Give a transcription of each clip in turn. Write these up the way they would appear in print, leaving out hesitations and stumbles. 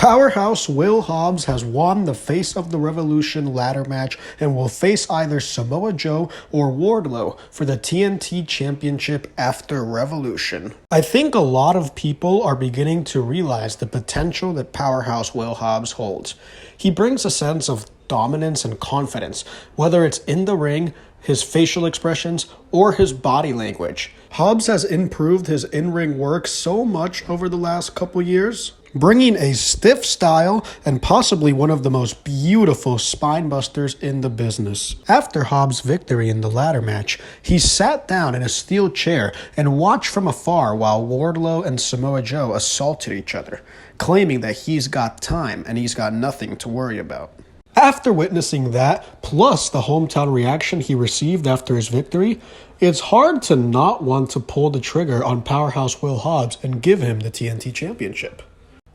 Powerhouse Will Hobbs has won the Face of the Revolution ladder match and will face either Samoa Joe or Wardlow for the TNT Championship after Revolution. I think a lot of people are beginning to realize the potential that Powerhouse Will Hobbs holds. He brings a sense of dominance and confidence, whether it's in the ring, his facial expressions, or his body language. Hobbs has improved his in-ring work so much over the last couple years, bringing a stiff style and possibly one of the most beautiful spine busters in the business. After Hobbs' victory in the ladder match, he sat down in a steel chair and watched from afar while Wardlow and Samoa Joe assaulted each other, claiming that he's got time and he's got nothing to worry about. After witnessing that, plus the hometown reaction he received after his victory, it's hard to not want to pull the trigger on Powerhouse Will Hobbs and give him the TNT Championship.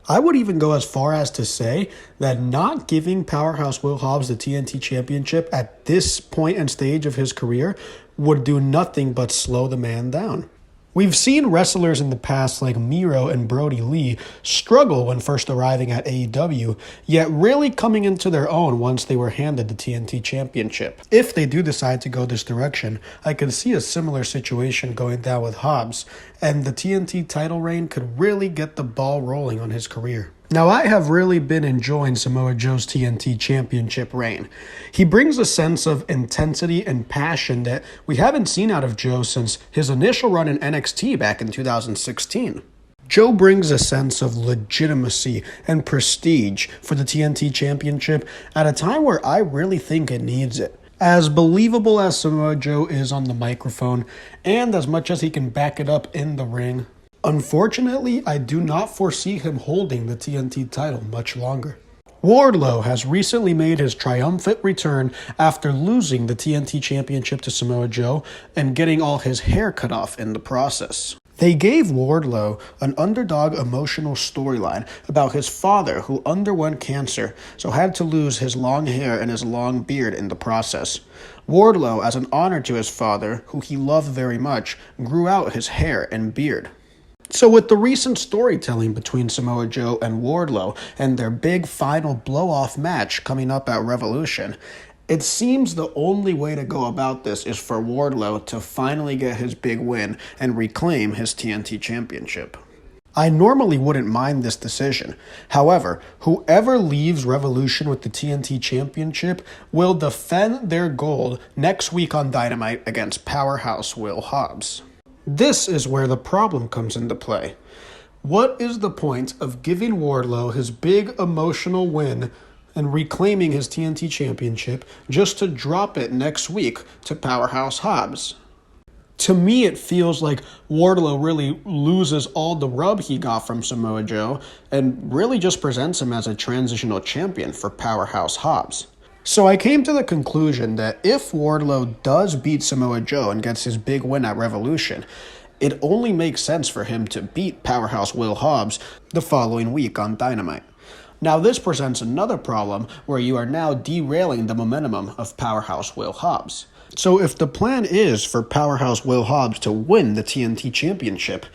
I would even go as far as to say that not giving Powerhouse Will Hobbs the TNT Championship at this point and stage of his career would do nothing but slow the man down. We've seen wrestlers in the past like Miro and Brody Lee struggle when first arriving at AEW, yet really coming into their own once they were handed the TNT Championship. If they do decide to go this direction, I could see a similar situation going down with Hobbs, and the TNT title reign could really get the ball rolling on his career. Now, I have really been enjoying Samoa Joe's TNT Championship reign. He brings a sense of intensity and passion that we haven't seen out of Joe since his initial run in NXT back in 2016. Joe brings a sense of legitimacy and prestige for the TNT Championship at a time where I really think it needs it. As believable as Samoa Joe is on the microphone, and as much as he can back it up in the ring, unfortunately, I do not foresee him holding the TNT title much longer. Wardlow has recently made his triumphant return after losing the TNT Championship to Samoa Joe and getting all his hair cut off in the process. They gave Wardlow an underdog emotional storyline about his father who underwent cancer, so had to lose his long hair and his long beard in the process. Wardlow, as an honor to his father, who he loved very much, grew out his hair and beard. So with the recent storytelling between Samoa Joe and Wardlow and their big final blow-off match coming up at Revolution, it seems the only way to go about this is for Wardlow to finally get his big win and reclaim his TNT Championship. I normally wouldn't mind this decision. However, whoever leaves Revolution with the TNT Championship will defend their gold next week on Dynamite against Powerhouse Will Hobbs. This is where the problem comes into play. What is the point of giving Wardlow his big emotional win and reclaiming his TNT Championship just to drop it next week to Powerhouse Hobbs? To me, it feels like Wardlow really loses all the rub he got from Samoa Joe and really just presents him as a transitional champion for Powerhouse Hobbs. So I came to the conclusion that if Wardlow does beat Samoa Joe and gets his big win at Revolution, it only makes sense for him to beat Powerhouse Will Hobbs the following week on Dynamite. Now this presents another problem where you are now derailing the momentum of Powerhouse Will Hobbs. So if the plan is for Powerhouse Will Hobbs to win the TNT Championship,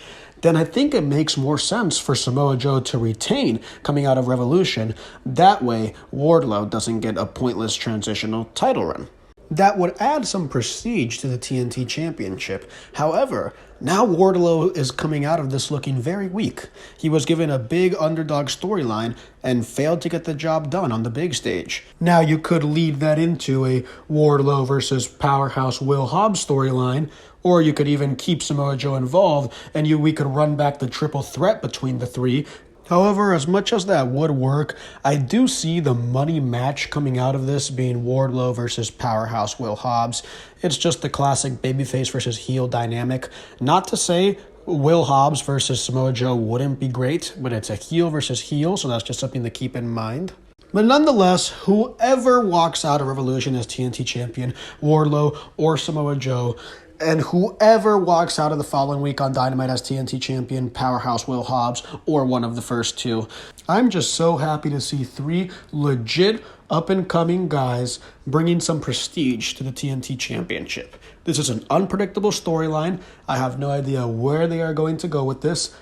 then I think it makes more sense for Samoa Joe to retain coming out of Revolution. That way, Wardlow doesn't get a pointless transitional title run. That would add some prestige to the TNT Championship. However, now Wardlow is coming out of this looking very weak. He was given a big underdog storyline and failed to get the job done on the big stage. Now you could lead that into a Wardlow versus Powerhouse Will Hobbs storyline, or you could even keep Samoa Joe involved and we could run back the triple threat between the three. However, as much as that would work, I do see the money match coming out of this being Wardlow versus Powerhouse Will Hobbs. It's just the classic babyface versus heel dynamic. Not to say Will Hobbs versus Samoa Joe wouldn't be great, but it's a heel versus heel, so that's just something to keep in mind. But nonetheless, whoever walks out of Revolution as TNT champion, Wardlow or Samoa Joe, and whoever walks out of the following week on Dynamite as TNT champion, Powerhouse Will Hobbs, or one of the first two, I'm just so happy to see three legit up-and-coming guys bringing some prestige to the TNT Championship. This is an unpredictable storyline. I have no idea where they are going to go with this.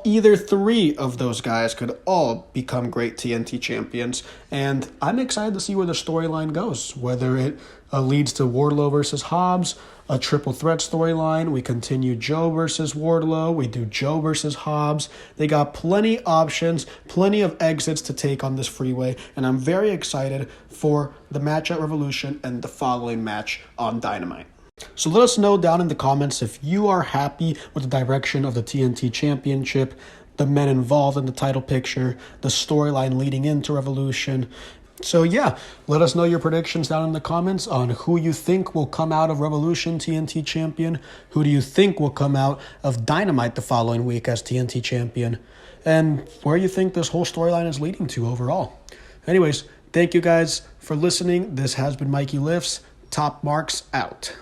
either three of those guys could all become great TNT champions. And I'm excited to see where the storyline goes, whether it leads to Wardlow versus Hobbs, a triple threat storyline. We continue Joe versus Wardlow. We do Joe versus Hobbs. They got plenty options, plenty of exits to take on this freeway. And I'm very excited for the match at Revolution and the following match on Dynamite. So let us know down in the comments if you are happy with the direction of the TNT Championship, the men involved in the title picture, the storyline leading into Revolution. So yeah, let us know your predictions down in the comments on who you think will come out of Revolution TNT Champion, who do you think will come out of Dynamite the following week as TNT Champion, and where you think this whole storyline is leading to overall. Anyways, thank you guys for listening. This has been Mikey Lifts. Top Marks out.